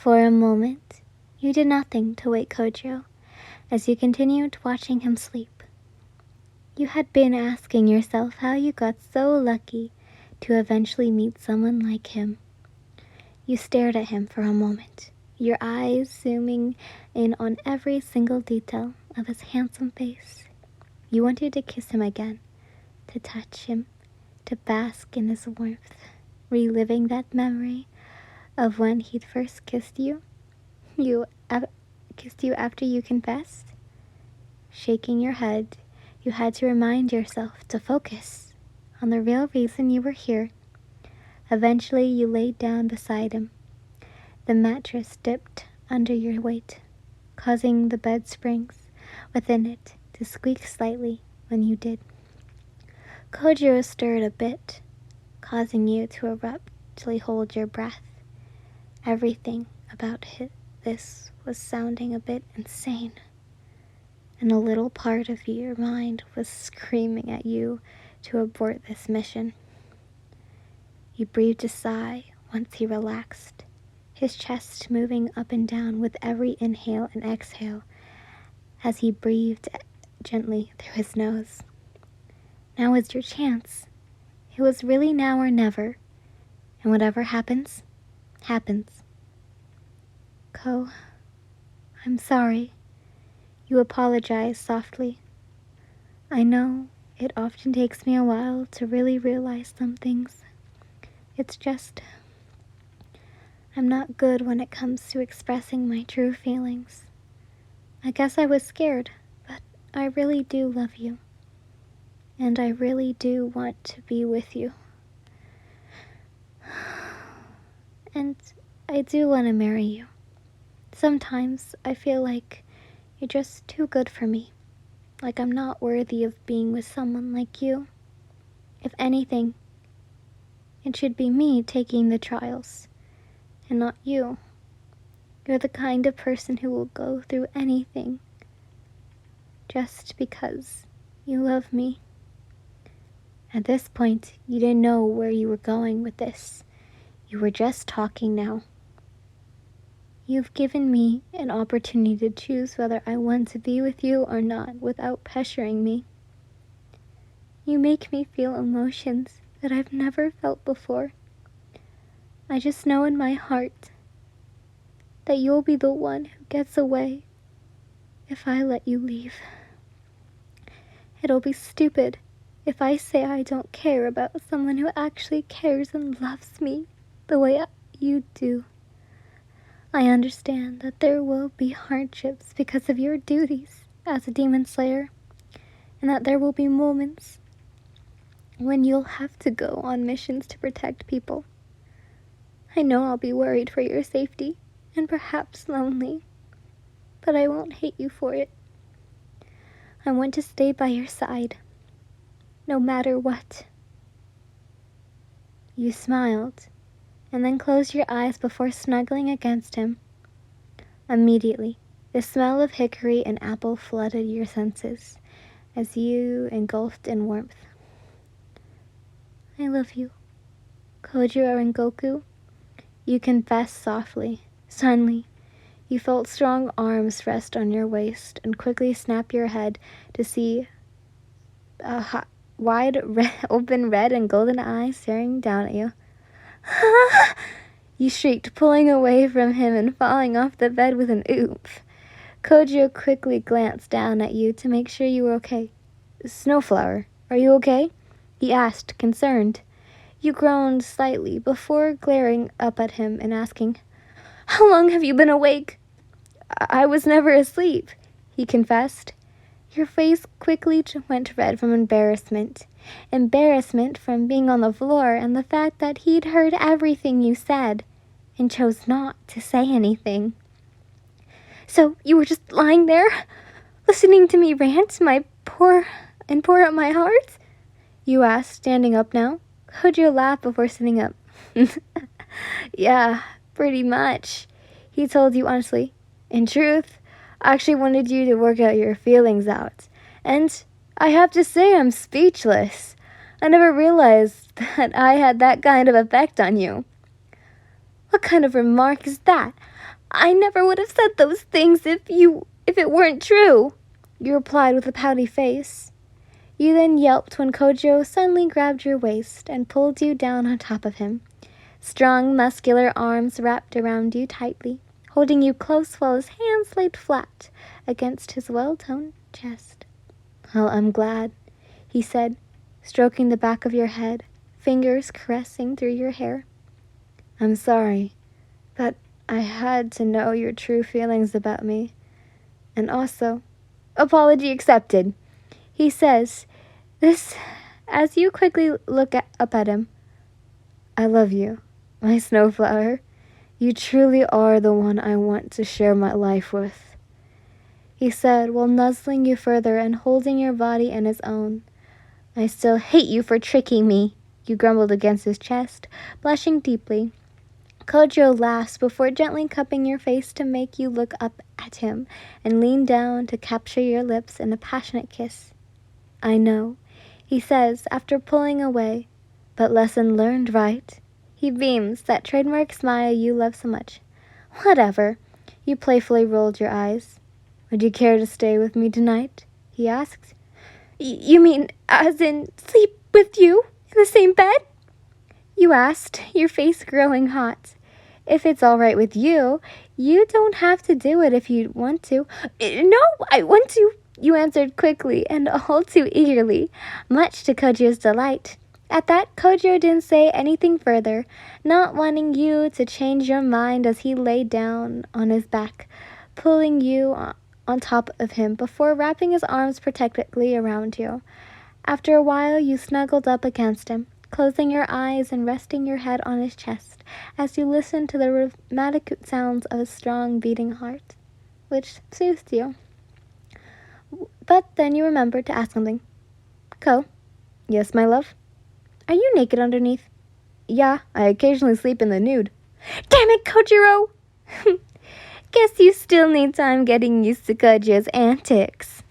For a moment, you did nothing to wake Kojo as you continued watching him sleep. You had been asking yourself how you got so lucky to eventually meet someone like him. You stared at him for a moment, your eyes zooming in on every single detail of his handsome face. You wanted to kiss him again, to touch him, to bask in his warmth, reliving that memory of when he'd first kissed you. Kissed you after you confessed. Shaking your head, you had to remind yourself to focus on the real reason you were here. Eventually, you laid down beside him. The mattress dipped under your weight, causing the bed springs within it to squeak slightly when you did. Kojiro stirred a bit, causing you to abruptly hold your breath. Everything about this was sounding a bit insane, and a little part of your mind was screaming at you to abort this mission. You breathed a sigh once he relaxed, his chest moving up and down with every inhale and exhale as he breathed gently through his nose. Now is your chance. It was really now or never, and whatever happens, happens. Ko, I'm sorry. You apologized softly. I know it often takes me a while to really realize some things. It's just, I'm not good when it comes to expressing my true feelings. I guess I was scared, but I really do love you. And I really do want to be with you. And I do want to marry you. Sometimes I feel like you're just too good for me. Like I'm not worthy of being with someone like you. If anything, it should be me taking the trials, and not you. You're the kind of person who will go through anything, just because you love me. At this point, you didn't know where you were going with this. You were just talking now. You've given me an opportunity to choose whether I want to be with you or not without pressuring me. You make me feel emotions that I've never felt before. I just know in my heart that you'll be the one who gets away if I let you leave. It'll be stupid if I say I don't care about someone who actually cares and loves me the way you do. I understand that there will be hardships because of your duties as a demon slayer, and that there will be moments when you'll have to go on missions to protect people. I know I'll be worried for your safety, and perhaps lonely, but I won't hate you for it. I want to stay by your side, no matter what. You smiled, and then closed your eyes before snuggling against him. Immediately, the smell of hickory and apple flooded your senses as you engulfed in warmth. I love you, Kojiro Rengoku. You confessed softly. Suddenly, you felt strong arms rest on your waist and quickly snap your head to see a wide, open red and golden eyes staring down at you. You shrieked, pulling away from him and falling off the bed with an oomph. Kojo quickly glanced down at you to make sure you were okay. Snowflower, are you okay? He asked, concerned. You groaned slightly before glaring up at him and asking, How long have you been awake? I was never asleep, he confessed. Your face quickly went red from embarrassment. Embarrassment from being on the floor and the fact that he'd heard everything you said and chose not to say anything. So you were just lying there, listening to me rant pour out my heart? You asked, standing up now. Kojo laughed before sitting up. Yeah, pretty much, he told you honestly. In truth, I actually wanted you to work out your feelings out. And I have to say I'm speechless. I never realized that I had that kind of effect on you. What kind of remark is that? I never would have said those things if it weren't true, you replied with a pouty face. You then yelped when Kojo suddenly grabbed your waist and pulled you down on top of him. Strong, muscular arms wrapped around you tightly, holding you close while his hands laid flat against his well-toned chest. Well, I'm glad, he said, stroking the back of your head, fingers caressing through your hair. I'm sorry, but I had to know your true feelings about me. And also, apology accepted, he says, this as you quickly look up at him. I love you, my snowflower. You truly are the one I want to share my life with, he said while nuzzling you further and holding your body in his own. I still hate you for tricking me, you grumbled against his chest, blushing deeply. Kojo laughs before gently cupping your face to make you look up at him and lean down to capture your lips in a passionate kiss. I know, he says after pulling away, but lesson learned, right? He beams, that trademark smile you love so much. Whatever, you playfully rolled your eyes. Would you care to stay with me tonight? He asked. You mean as in sleep with you in the same bed? You asked, your face growing hot. If it's all right with you, you don't have to do it if you want to. No, I want to, you answered quickly and all too eagerly, much to Kojo's delight. At that, Kojo didn't say anything further, not wanting you to change your mind as he lay down on his back, pulling you on top of him before wrapping his arms protectively around you. After a while, you snuggled up against him, closing your eyes and resting your head on his chest as you listened to the rhythmic sounds of his strong beating heart, which soothed you. But then you remembered to ask something. Ko? Yes, my love? Are you naked underneath? Yeah, I occasionally sleep in the nude. Damn it, Kojiro! Guess you still need time getting used to Kojo's antics.